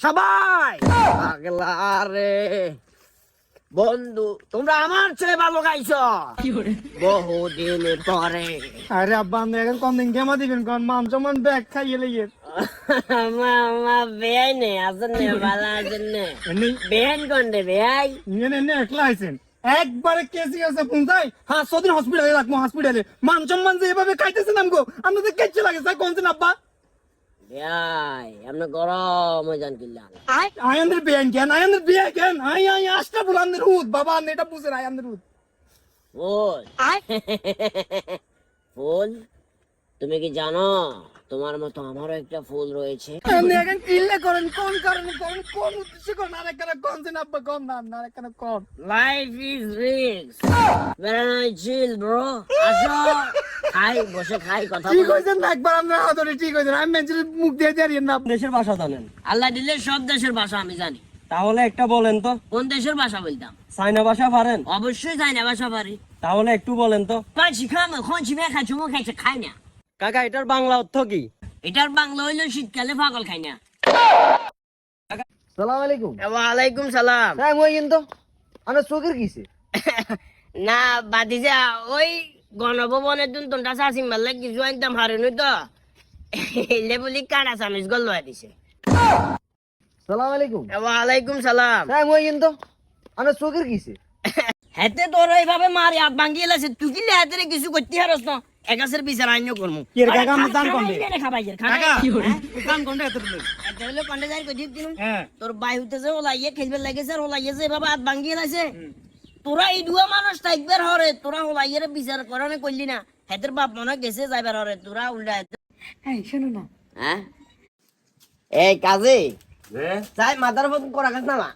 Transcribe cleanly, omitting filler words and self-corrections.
সবাই পাগলা রে বন্ধু, তোমরা আমার চেয়ে ভালো গাইছো বহুদিন পরে। আরে আব্বা আপনি এখন কোন দিন কেমন দিবেন কোন মান সম্মান ব্যাগ খাইয়ে লেগে মা বেয়াই নেই আসেন নে ভালো আছেন নে বেয়াইন কোন রে বেয়াই এনে একলা আইছেন একবারে কেসি আছে পৌঁছাই হ্যাঁ সদিন হসপিটালে রাখবো হসপিটালে মান সম্মান যে এভাবে খাইতেছেন আমগো আপনাদের কেচে লাগে স্যার কোনছেন আব্বা বেয়াই আপনি গরম হয়ে যান কিল্লা আয়ানদের বিয়ান কেন আয়ানদের বিয়া কেন আই আই আস্তা বুলানদের হুদ বাবা আপনি এটা বুঝেন আয়ানদের হুদ ফুল ফুল তুমি কি জানো তোমার মতো আমারও একটা ফুল রয়েছে? আপনি এখন কিল্লে করেন কোন কারণে করেন কোন উদ্দেশ্যে করেন আর একটা কোনছেন আব্বা কোন নাম না একটা কোন লাইফ ইজ রিস্ক বেড়ানো চিল ব্রো আসো খাই বসে খাই কথা ঠিক হইছেন না একবার আমরা হাতরে ঠিক হইছেন আমি মেঞ্চের মুখ দিয়ে দাঁড়িয়ে না দেশের ভাষা জানেন? আল্লাহ দিলে সব দেশের ভাষা আমি জানি। তাহলে একটা বলেন তো। কোন দেশের ভাষা বলতাম? চাইনা ভাষা পারেন? অবশ্যই জানি না ভাষা পারি। তাহলে একটু বলেন তো। পাঁচি খামে খঞ্চি মে খাই চুমো খাইছে খাই না। কাকা এটার বাংলা অর্থ কি? এটার বাংলা হইলো শীতকালে পাগল খাই না। সালাম আলাইকুম ওয়ালাইকুম সালাম। হ্যাঁ মই কিন্তু আমরা চোখের কিছে না বাদিজা ওই গণভবনের দুন তোনটা চাষিং মারলে কিছু একদম হারেনি তো এলে বলি কাটা চামিচ গল লয় দিছে। সালাম আলাইকুম ওয়ালাইকুম সালাম। হ্যাঁ মই কিন্তু আমরা চোখের কিছে হেতে তোর এইভাবে মারি হাত ভাঙ্গিয়ে লাইছে তুই কি হাতে কিছু করতে হারস না একাশের বিচার আইন করমু কি রে কাকা আমি জান কোন খাবাই কাকা জান কোন এত এটা হলো কন্ডে যাই কই দিন হ্যাঁ তোর বাই হইতেছে ওলাইয়ে খেলবে লাগেছে আর ওলাইয়ে যে বাবা হাত ভাঙ্গিয়ে লাইছে তোরা এই দুয়া মানুষ থাকবার হরে তোরা ওলাইয়ের বিচার করনে কইলি না হেতের বাপ মনে গেছে যাইবার হরে তোরা উল্টা এই শোনো না হ্যাঁ এই কাজে যাই মাদার ফোন করা কাজ না